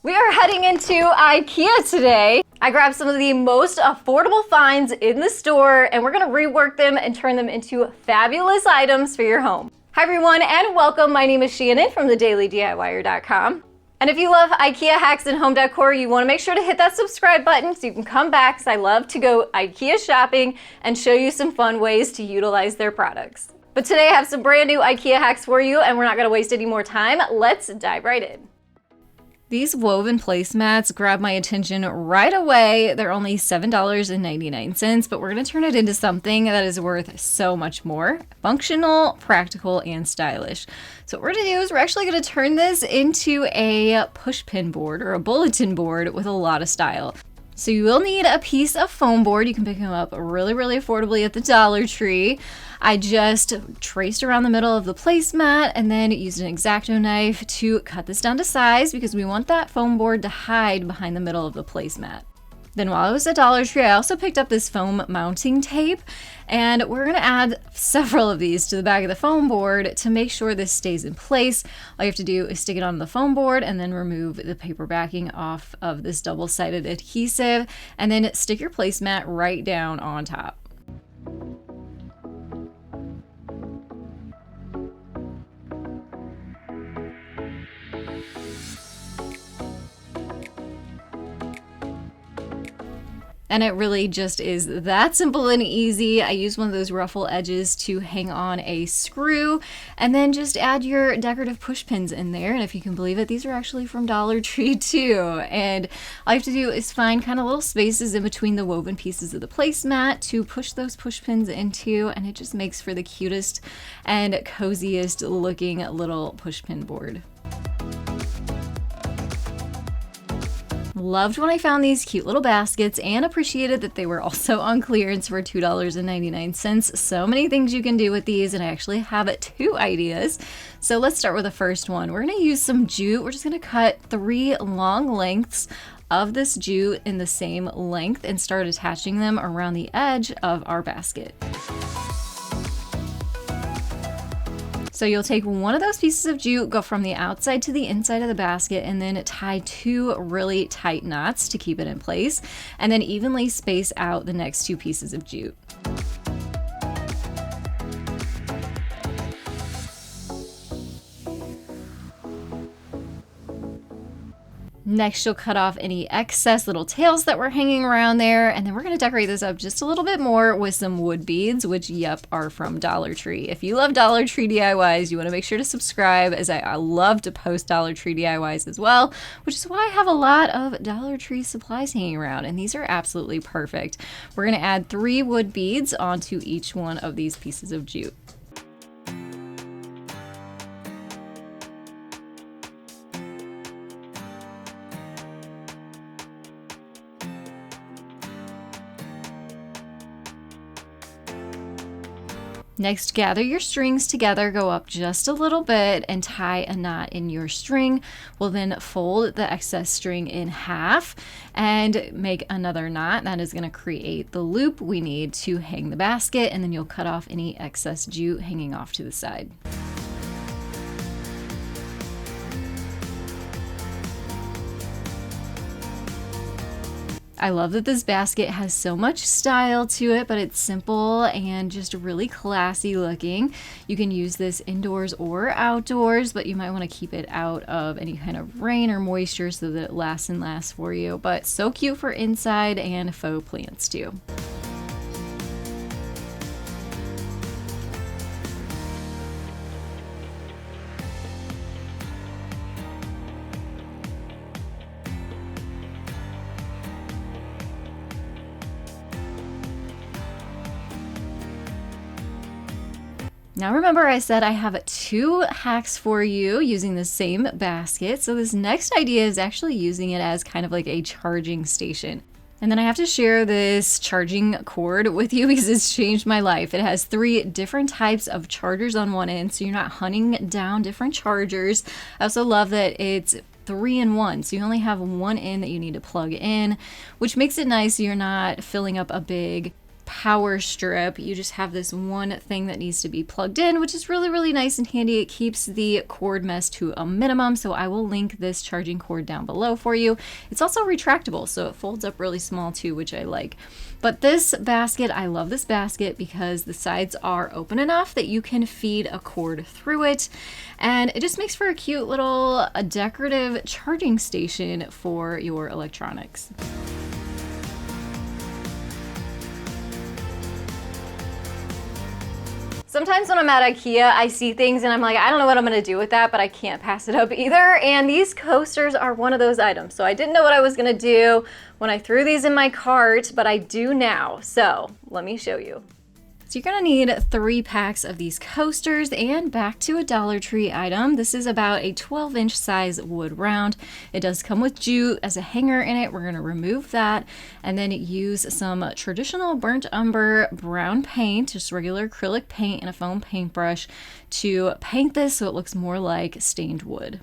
We are heading into IKEA today. I grabbed some of the most affordable finds in the store and we're gonna rework them and turn them into fabulous items for your home. Hi everyone and welcome. My name is Shannon from thedailydiyer.com. And if you love IKEA hacks and home decor, you wanna make sure to hit that subscribe button so you can come back because I love to go IKEA shopping and show you some fun ways to utilize their products. But today I have some brand new IKEA hacks for you and we're not gonna waste any more time. Let's dive right in. These woven placemats grab my attention right away. They're only $7.99, but we're gonna turn it into something that is worth so much more. Functional, practical, and stylish. So what we're gonna do is we're actually gonna turn this into a pushpin board or a bulletin board with a lot of style. So you will need a piece of foam board. You can pick them up really, really affordably at the Dollar Tree. I just traced around the middle of the placemat and then used an X-Acto knife to cut this down to size because we want that foam board to hide behind the middle of the placemat. Then while I was at Dollar Tree, I also picked up this foam mounting tape and we're gonna add several of these to the back of the foam board to make sure this stays in place. All you have to do is stick it on the foam board and then remove the paper backing off of this double-sided adhesive and then stick your placemat right down on top. And it really just is that simple and easy. I use one of those ruffle edges to hang on a screw and then just add your decorative push pins in there. And if you can believe it, these are actually from Dollar Tree too. And all you have to do is find kind of little spaces in between the woven pieces of the placemat to push those push pins into, and it just makes for the cutest and coziest looking little push pin board. Loved when I found these cute little baskets and appreciated that they were also on clearance for $2.99. So many things you can do with these, and I actually have 2 ideas. So let's start with the first one. We're gonna use some jute. We're just gonna cut 3 long lengths of this jute in the same length and start attaching them around the edge of our basket. So you'll take one of those pieces of jute, go from the outside to the inside of the basket, and then tie 2 really tight knots to keep it in place, and then evenly space out the next 2 pieces of jute. Next, you'll cut off any excess little tails that were hanging around there, and then we're gonna decorate this up just a little bit more with some wood beads, which, yep, are from Dollar Tree. If you love Dollar Tree DIYs, you wanna make sure to subscribe, as I love to post Dollar Tree DIYs as well, which is why I have a lot of Dollar Tree supplies hanging around, and these are absolutely perfect. We're gonna add 3 wood beads onto each one of these pieces of jute. Next, gather your strings together, go up just a little bit and tie a knot in your string. We'll then fold the excess string in half and make another knot. That is going to create the loop we need to hang the basket, and then you'll cut off any excess jute hanging off to the side. I love that this basket has so much style to it, but it's simple and just really classy looking. You can use this indoors or outdoors, but you might want to keep it out of any kind of rain or moisture so that it lasts and lasts for you. But so cute for inside and faux plants too. Now remember, I said I have 2 hacks for you using the same basket. So this next idea is actually using it as kind of like a charging station. And then I have to share this charging cord with you because it's changed my life. It has 3 different types of chargers on one end, so you're not hunting down different chargers. I also love that it's 3-in-1, so you only have one end that you need to plug in, which makes it nice so you're not filling up a big power strip. You just have this one thing that needs to be plugged in, which is really, really nice and handy. It keeps the cord mess to a minimum, so I will link this charging cord down below for you. It's also retractable, so it folds up really small too, which I like. But this basket, I love this basket because the sides are open enough that you can feed a cord through it, and it just makes for a cute little decorative charging station for your electronics. Sometimes when I'm at IKEA, I see things and I'm like, I don't know what I'm gonna do with that, but I can't pass it up either. And these coasters are one of those items. So I didn't know what I was gonna do when I threw these in my cart, but I do now. So let me show you. So you're gonna need 3 packs of these coasters, and back to a Dollar Tree item. This is about a 12-inch size wood round. It does come with jute as a hanger in it. We're gonna remove that and then use some traditional burnt umber brown paint, just regular acrylic paint, and a foam paintbrush to paint this so it looks more like stained wood.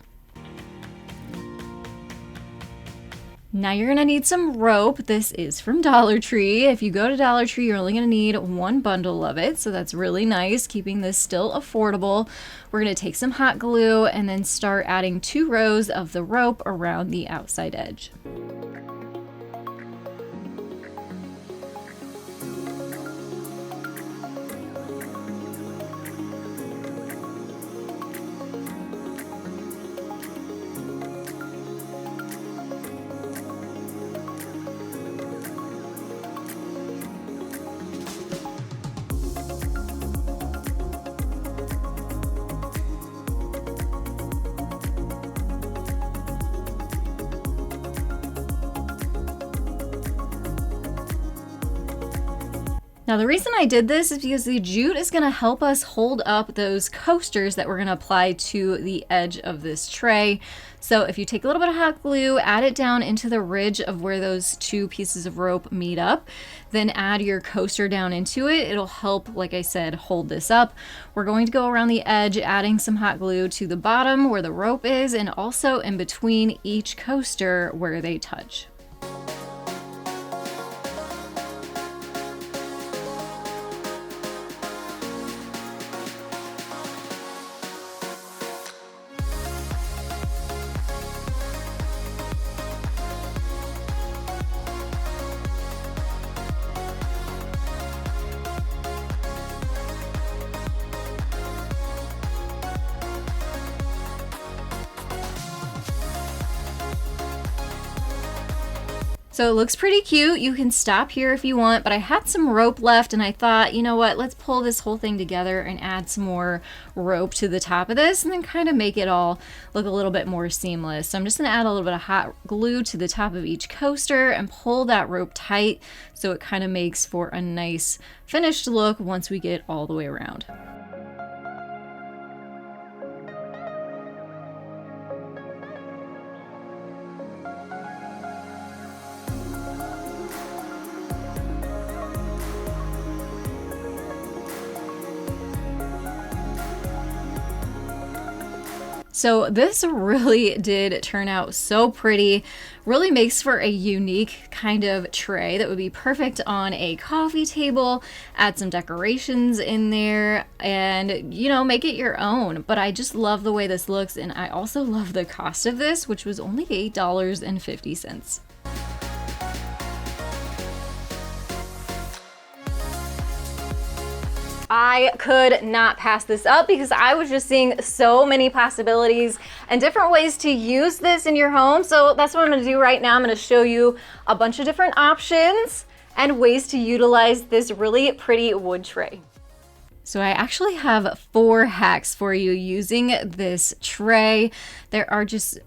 Now you're gonna need some rope. This is from Dollar Tree. If you go to Dollar Tree, you're only gonna need 1 bundle of it, so that's really nice, keeping this still affordable. We're gonna take some hot glue and then start adding 2 rows of the rope around the outside edge. Now the reason I did this is because the jute is going to help us hold up those coasters that we're going to apply to the edge of this tray. So if you take a little bit of hot glue, add it down into the ridge of where those 2 pieces of rope meet up, then add your coaster down into it. It'll help, like I said, hold this up. We're going to go around the edge, adding some hot glue to the bottom where the rope is, and also in between each coaster where they touch. So it looks pretty cute. You can stop here if you want, but I had some rope left and I thought, you know what, let's pull this whole thing together and add some more rope to the top of this and then kind of make it all look a little bit more seamless. So I'm just gonna add a little bit of hot glue to the top of each coaster and pull that rope tight so it kind of makes for a nice finished look once we get all the way around. So this really did turn out so pretty. Really makes for a unique kind of tray that would be perfect on a coffee table. Add some decorations in there and, you know, make it your own. But I just love the way this looks, and I also love the cost of this, which was only $8.50. I could not pass this up because I was just seeing so many possibilities and different ways to use this in your home. So that's what I'm gonna do right now. I'm gonna show you a bunch of different options and ways to utilize this really pretty wood tray. So I actually have 4 hacks for you using this tray. There are just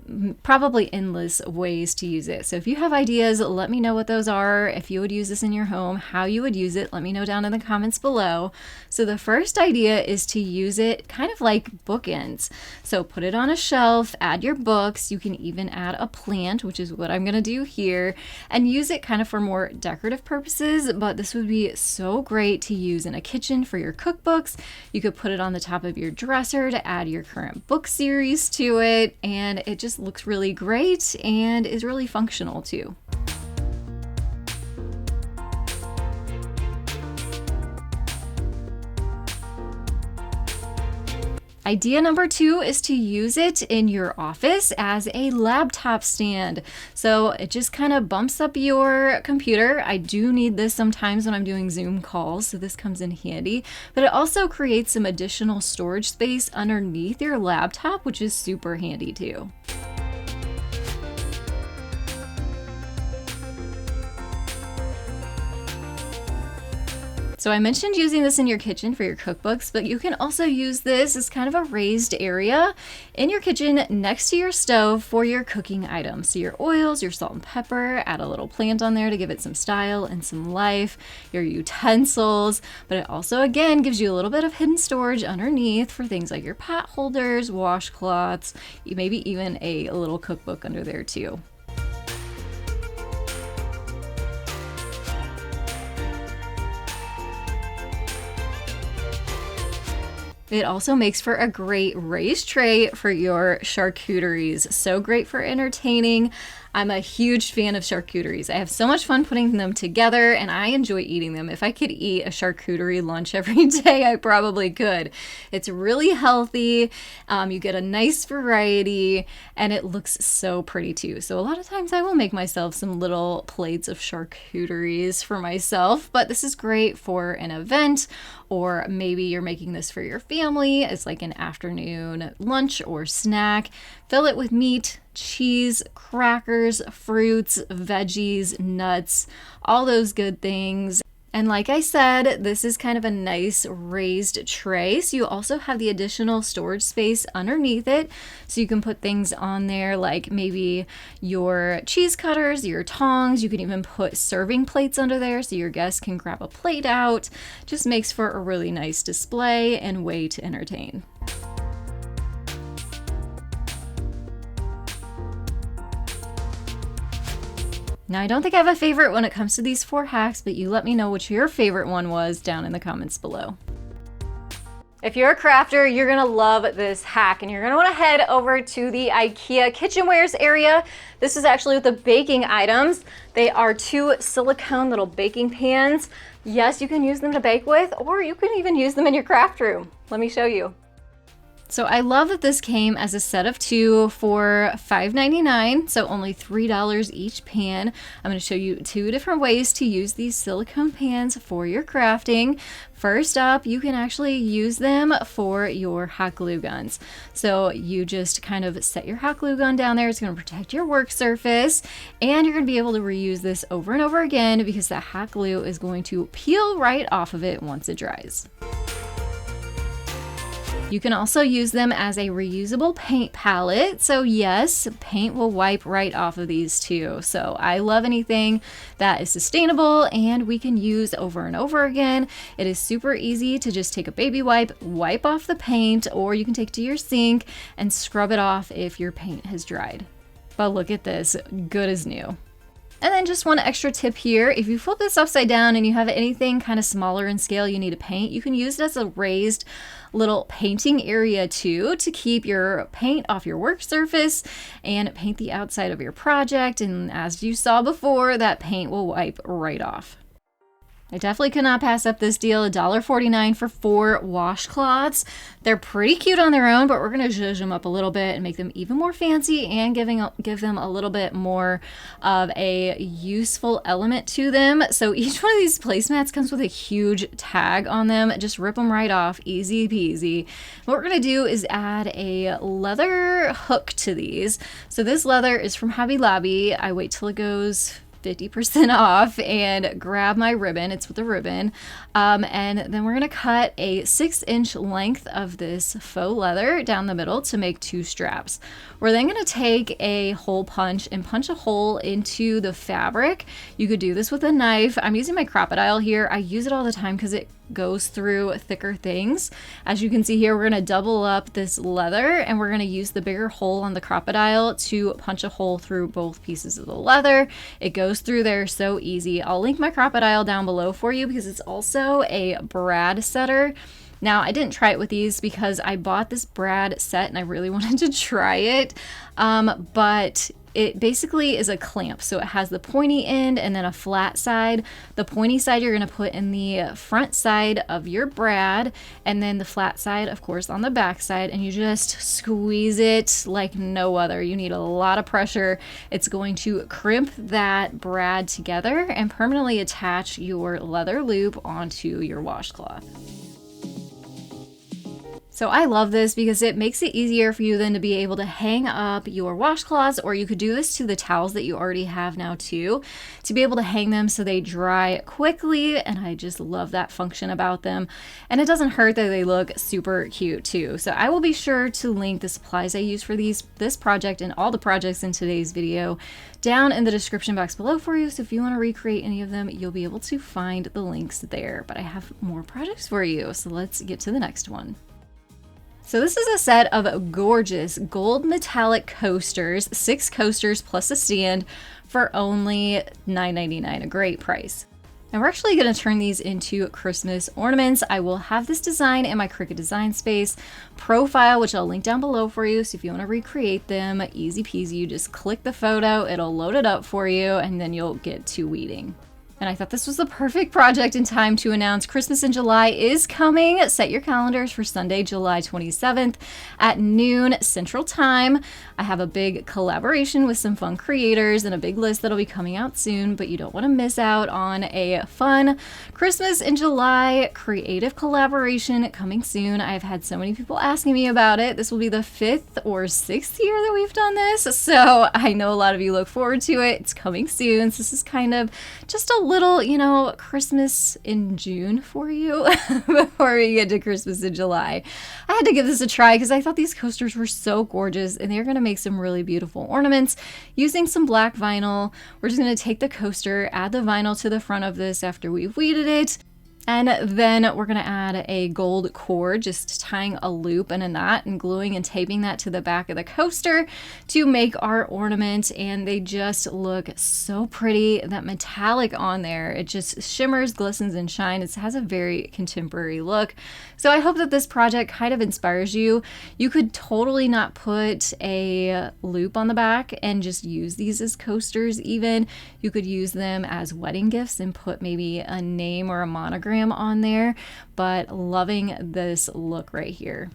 probably endless ways to use it. So if you have ideas, let me know what those are. If you would use this in your home, how you would use it, let me know down in the comments below. So the first idea is to use it kind of like bookends. So put it on a shelf, add your books. You can even add a plant, which is what I'm gonna do here, and use it kind of for more decorative purposes. But this would be so great to use in a kitchen for your cookbooks. You could put it on the top of your dresser to add your current book series to it, and it just looks really great and is really functional too. Idea number 2 is to use it in your office as a laptop stand. So it just kind of bumps up your computer. I do need this sometimes when I'm doing Zoom calls, so this comes in handy. But it also creates some additional storage space underneath your laptop, which is super handy too. So I mentioned using this in your kitchen for your cookbooks, but you can also use this as kind of a raised area in your kitchen next to your stove for your cooking items. So your oils, your salt and pepper, add a little plant on there to give it some style and some life, your utensils, but it also again gives you a little bit of hidden storage underneath for things like your pot holders, washcloths, maybe even a little cookbook under there too. It also makes for a great raised tray for your charcuteries. So great for entertaining. I'm a huge fan of charcuteries. I have so much fun putting them together and I enjoy eating them. If I could eat a charcuterie lunch every day, I probably could. It's really healthy. You get a nice variety and it looks so pretty too. So a lot of times I will make myself some little plates of charcuteries for myself, but this is great for an event, or maybe you're making this for your family as like an afternoon lunch or snack. Fill it with meat, cheese, crackers, fruits, veggies, nuts, all those good things. And like I said, this is kind of a nice raised tray. So you also have the additional storage space underneath it. So you can put things on there like maybe your cheese cutters, your tongs. You can even put serving plates under there so your guests can grab a plate out. Just makes for a really nice display and way to entertain. Now, I don't think I have a favorite when it comes to these 4 hacks, but you let me know which your favorite one was down in the comments below. If you're a crafter, you're gonna love this hack and you're gonna wanna head over to the IKEA kitchenwares area. This is actually with the baking items. They are 2 silicone little baking pans. Yes, you can use them to bake with, or you can even use them in your craft room. Let me show you. So I love that this came as a set of 2 for $5.99, so only $3 each pan. I'm going to show you 2 different ways to use these silicone pans for your crafting. First up, you can actually use them for your hot glue guns. So you just kind of set your hot glue gun down there. It's going to protect your work surface, and you're going to be able to reuse this over and over again because the hot glue is going to peel right off of it once it dries. You can also use them as a reusable paint palette. So yes, paint will wipe right off of these too. So I love anything that is sustainable and we can use over and over again. It is super easy to just take a baby wipe, wipe off the paint, or you can take it to your sink and scrub it off if your paint has dried. But look at this, good as new. And then just one extra tip here, if you flip this upside down and you have anything kind of smaller in scale you need to paint, you can use it as a raised little painting area too to keep your paint off your work surface and paint the outside of your project. And as you saw before, that paint will wipe right off. I definitely could not pass up this deal, $1.49 for 4 washcloths. They're pretty cute on their own, but we're gonna zhuzh them up a little bit and make them even more fancy and give them a little bit more of a useful element to them. So each one of these placemats comes with a huge tag on them. Just rip them right off, easy peasy. What we're gonna do is add a leather hook to these. So this leather is from Hobby Lobby. I wait till it goes 50% off and grab my ribbon. It's with a ribbon. And then we're gonna cut a 6-inch length of this faux leather down the middle to make 2 straps. We're then gonna take a hole punch and punch a hole into the fabric. You could do this with a knife. I'm using my Crocodile here. I use it all the time because it goes through thicker things. As you can see here, we're gonna double up this leather and we're gonna use the bigger hole on the Crocodile to punch a hole through both pieces of the leather. It goes through there so easy. I'll link my Crocodile down below for you because it's also a brad setter. Now, I didn't try it with these because I bought this brad set and I really wanted to try it, but it basically is a clamp. So it has the pointy end and then a flat side. The pointy side you're going to put in the front side of your brad, and then the flat side, of course, on the back side, and you just squeeze it like no other. You need a lot of pressure. It's going to crimp that brad together and permanently attach your leather loop onto your washcloth. So I love this because it makes it easier for you then to be able to hang up your washcloths, or you could do this to the towels that you already have now too, to be able to hang them so they dry quickly, and I just love that function about them. And it doesn't hurt that they look super cute too. So I will be sure to link the supplies I use for this project and all the projects in today's video down in the description box below for you. So if you want to recreate any of them, you'll be able to find the links there. But I have more projects for you, so let's get to the next one. So this is a set of gorgeous gold metallic coasters, 6 coasters plus a stand for only $9.99, a great price. And we're actually going to turn these into Christmas ornaments. I will have this design in my Cricut design space profile, which I'll link down below for you. So if you want to recreate them, easy peasy, you just click the photo, it'll load it up for you, and then you'll get to weeding. And I thought this was the perfect project in time to announce Christmas in July is coming. Set your calendars for Sunday, July 27th at noon Central Time. I have a big collaboration with some fun creators and a big list that'll be coming out soon, but you don't want to miss out on a fun Christmas in July creative collaboration coming soon. I've had so many people asking me about it. This will be the 5th or 6th year that we've done this, so I know a lot of you look forward to it. It's coming soon. So this is kind of just a little, you know, Christmas in June for you before we get to Christmas in July. I had to give this a try because I thought these coasters were so gorgeous, and they're going to make some really beautiful ornaments using some black vinyl. We're just going to take the coaster, add the vinyl to the front of this after we've weeded it, and then we're going to add a gold cord, just tying a loop and a knot and gluing and taping that to the back of the coaster to make our ornament. And they just look so pretty. That metallic on there, it just shimmers, glistens, and shines. It has a very contemporary look. So I hope that this project kind of inspires you. You could totally not put a loop on the back and just use these as coasters even. You could use them as wedding gifts and put maybe a name or a monogram on there, but loving this look right here.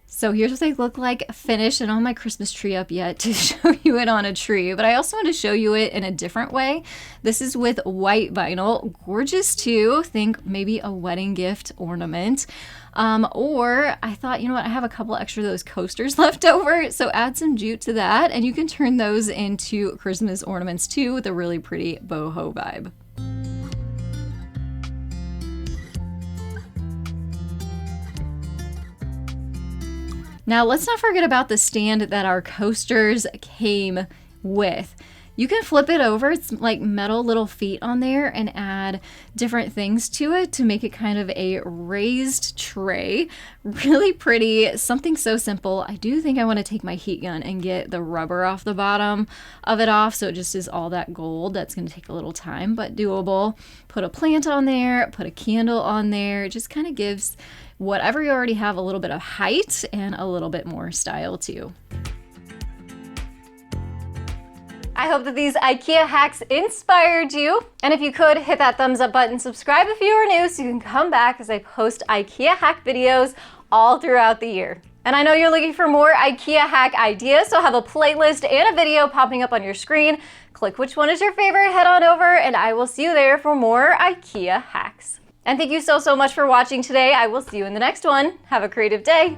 So here's what they look like finished, and on my Christmas tree up yet to show you it on a tree, but I also want to show you it in a different way. This is with white vinyl, gorgeous too. Think maybe a wedding gift ornament. Or I thought, you know what, I have a couple extra of those coasters left over, so add some jute to that, and you can turn those into Christmas ornaments too with a really pretty boho vibe. Now let's not forget about the stand that our coasters came with. You can flip it over, it's like metal little feet on there, and add different things to it to make it kind of a raised tray. Really pretty, something so simple. I do think I want to take my heat gun and get the rubber off the bottom of it off, so it just is all that gold. That's going to take a little time, but doable. Put a plant on there, put a candle on there. It just kind of gives whatever you already have a little bit of height and a little bit more style too. I hope that these IKEA hacks inspired you. And if you could, hit that thumbs up button, subscribe if you are new so you can come back as I post IKEA hack videos all throughout the year. And I know you're looking for more IKEA hack ideas, so I have a playlist and a video popping up on your screen. Click which one is your favorite, head on over, and I will see you there for more IKEA hacks. And thank you so much for watching today. I will see you in the next one. Have a creative day.